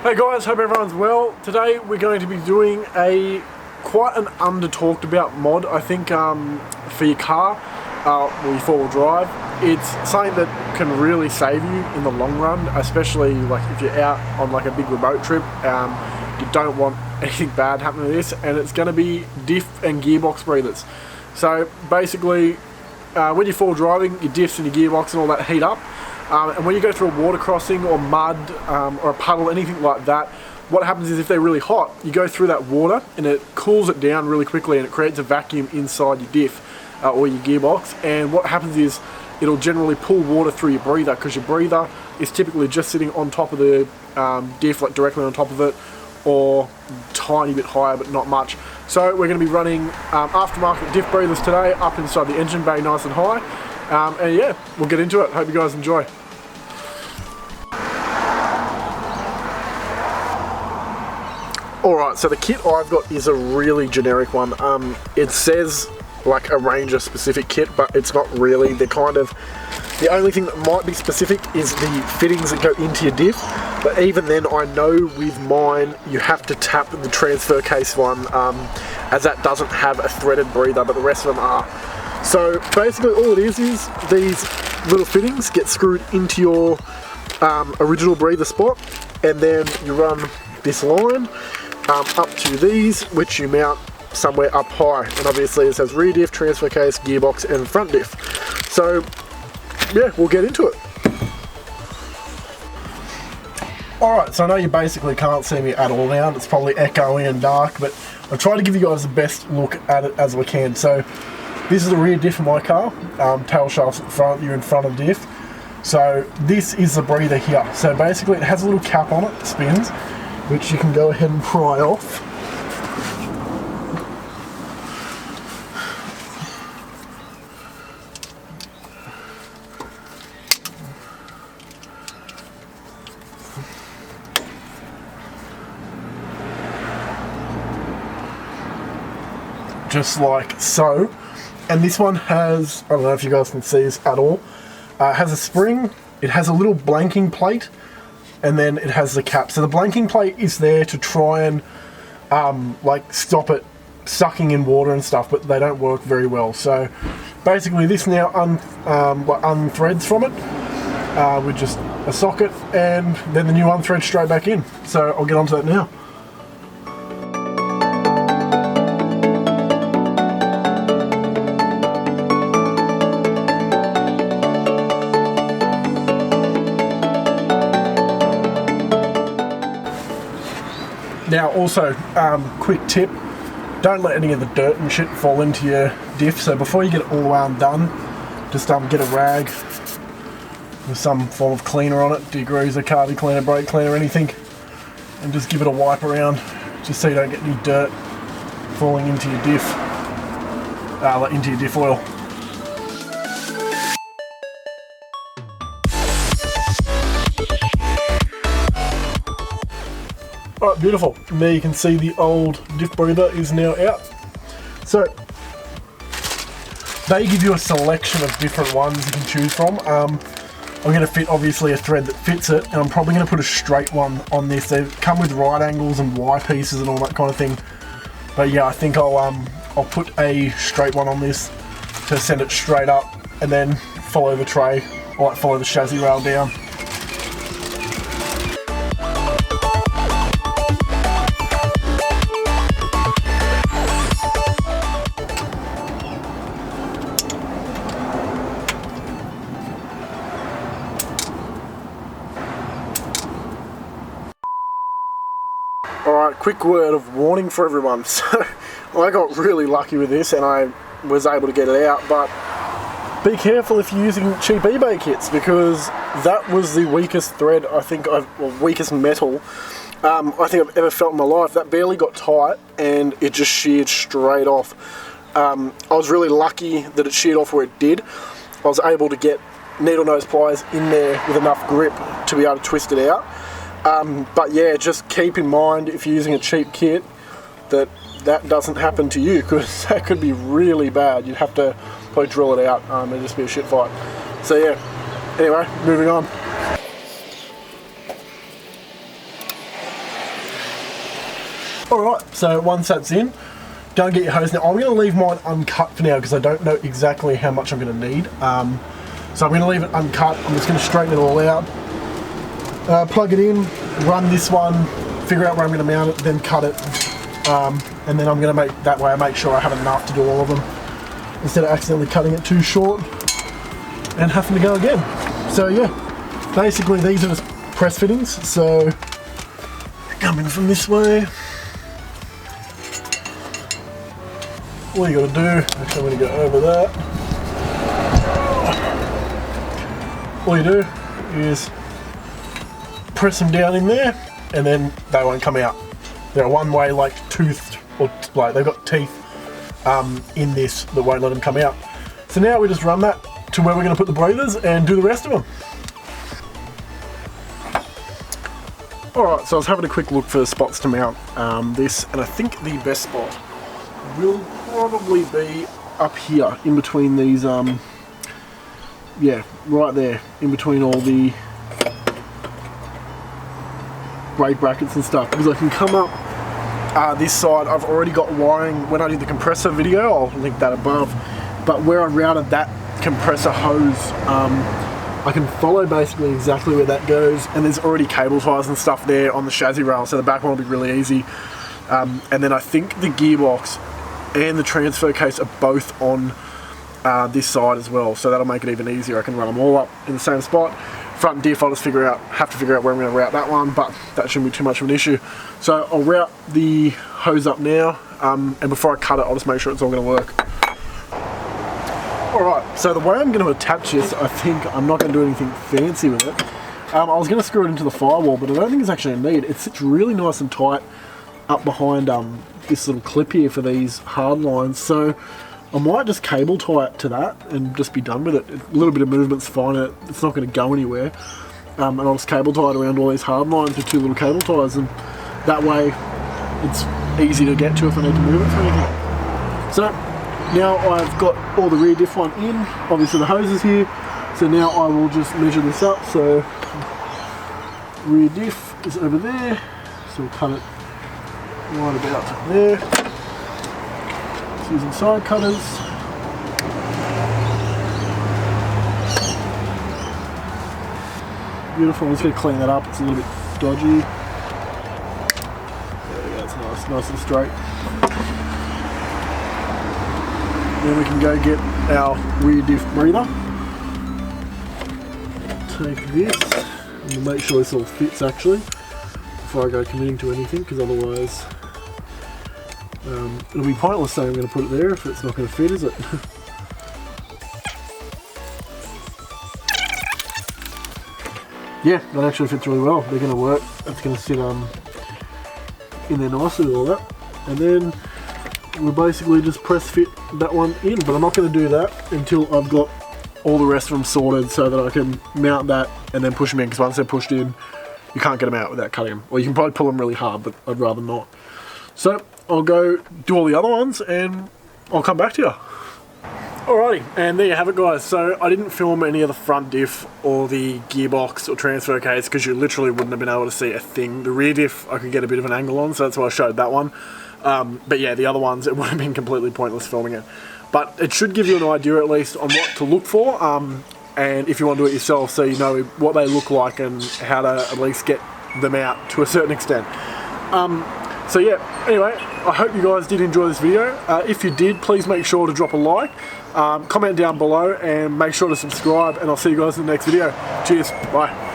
Hey guys, hope everyone's well. Today we're going to be doing quite an under talked about mod, I think, for your car, your four-wheel drive. It's something that can really save you in the long run, especially like if you're out on like a big remote trip. You don't want anything bad happening to this, and it's going to be diff and gearbox breathers. So basically, when you're four-wheel driving, your diffs and your gearbox and all that heat up. And when you go through a water crossing or mud or a puddle, anything like that, what happens is if they're really hot, you go through that water and it cools it down really quickly and it creates a vacuum inside your diff or your gearbox. And what happens is it'll generally pull water through your breather, because your breather is typically just sitting on top of the diff, like directly on top of it, or tiny bit higher but not much. So we're going to be running aftermarket diff breathers today up inside the engine bay nice and high. And yeah, we'll get into it. Hope you guys enjoy. Alright, so the kit I've got is a really generic one. It says like a Ranger specific kit, but it's not really. They're kind of, the only thing that might be specific is the fittings that go into your diff, but even then I know with mine you have to tap the transfer case one, as that doesn't have a threaded breather, but the rest of them are. So basically all it is these little fittings get screwed into your original breather spot, and then you run this line up to these, which you mount somewhere up high, and obviously it says rear diff, transfer case, gearbox and front diff. So yeah, we'll get into it. Alright, so I know you basically can't see me at all now, it's probably echoey and dark, but I'll try to give you guys the best look at it as we can. So this is the rear diff of my car, tail shafts at front, you're in front of diff. So this is the breather here. So basically it has a little cap on it, spins, which you can go ahead and pry off. Just like so. And this one has, I don't know if you guys can see this at all, it has a spring, it has a little blanking plate, and then it has the cap. So the blanking plate is there to try and like stop it sucking in water and stuff, but they don't work very well. So basically this now unthreads from it with just a socket, and then the new unthreads straight back in. So I'll get onto that now. Now also, quick tip, don't let any of the dirt and shit fall into your diff. So before you get it all done, just get a rag with some form of cleaner on it, degreaser, carby cleaner, brake cleaner, anything, and just give it a wipe around, just so you don't get any dirt falling into your diff, into your diff oil. Alright, beautiful. And there you can see the old diff breather is now out. So they give you a selection of different ones you can choose from. I'm going to fit obviously a thread that fits it, and I'm probably going to put a straight one on this. They come with right angles and Y pieces and all that kind of thing. But yeah, I think I'll put a straight one on this to send it straight up, and then follow the tray, or like follow the chassis rail down. Alright, quick word of warning for everyone. So I got really lucky with this and I was able to get it out, but be careful if you're using cheap eBay kits, because that was the weakest thread weakest metal I think I've ever felt in my life. That barely got tight and it just sheared straight off. I was really lucky that it sheared off where it did. I was able to get needle nose pliers in there with enough grip to be able to twist it out. But yeah, just keep in mind if you're using a cheap kit that doesn't happen to you, because that could be really bad. You'd have to probably drill it out and just be a shit fight. So yeah, anyway, moving on. Alright, so once that's in, go and get your hose. Now I'm going to leave mine uncut for now because I don't know exactly how much I'm going to need. So I'm going to leave it uncut. I'm just going to straighten it all out. Plug it in, run this one, figure out where I'm going to mount it, then cut it. And then I'm going to make, that way I make sure I have enough to do all of them, instead of accidentally cutting it too short and having to go again. So yeah, basically these are just press fittings. So come in from this way. All you got to do, actually I'm going to go over that. All you do is press them down in there and then they won't come out. They're one way, like toothed, or like they've got teeth in this that won't let them come out. So now we just run that to where we're going to put the breathers and do the rest of them. Alright, so I was having a quick look for spots to mount this, and I think the best spot will probably be up here in between these, yeah, right there, in between all the brake brackets and stuff, because I can come up this side. I've already got wiring when I did the compressor video, I'll link that above, but where I routed that compressor hose, I can follow basically exactly where that goes, and there's already cable ties and stuff there on the chassis rail, so the back one will be really easy. And then I think the gearbox and the transfer case are both on this side as well, so that'll make it even easier. I can run them all up in the same spot. Front diff, I'll just have to figure out where I'm going to route that one, but that shouldn't be too much of an issue. So I'll route the hose up now, and before I cut it, I'll just make sure it's all going to work. Alright, so the way I'm going to attach this, I think I'm not going to do anything fancy with it. I was going to screw it into the firewall, but I don't think it's actually a need. It sits really nice and tight up behind this little clip here for these hard lines, so I might just cable tie it to that and just be done with it. A little bit of movement's fine, it's not going to go anywhere. And I'll just cable tie it around all these hard lines with two little cable ties, and that way it's easy to get to if I need to move it for anything. So now I've got all the rear diff one in, obviously the hose is here, so now I will just measure this up. So rear diff is over there, so we'll cut it right about there. Just using side cutters. Beautiful, I'm just going to clean that up, it's a little bit dodgy. There we go, it's nice and straight. Then we can go get our rear diff breather. Take this, and we'll make sure this all fits actually, before I go committing to anything, because otherwise it'll be pointless saying I'm going to put it there if it's not going to fit, is it? Yeah, that actually fits really well. They're going to work. It's going to sit in there nicely with all that. And then we'll basically just press fit that one in, but I'm not going to do that until I've got all the rest of them sorted so that I can mount that and then push them in, because once they're pushed in, you can't get them out without cutting them. Or you can probably pull them really hard, but I'd rather not. So I'll go do all the other ones and I'll come back to you. Alrighty, and there you have it guys. So I didn't film any of the front diff or the gearbox or transfer case because you literally wouldn't have been able to see a thing. The rear diff I could get a bit of an angle on, so that's why I showed that one. But yeah, the other ones, it would have been completely pointless filming it. But it should give you an idea at least on what to look for, and if you want to do it yourself, so you know what they look like and how to at least get them out to a certain extent. So yeah, anyway, I hope you guys did enjoy this video. If you did, please make sure to drop a like, comment down below, and make sure to subscribe, and I'll see you guys in the next video. Cheers, bye.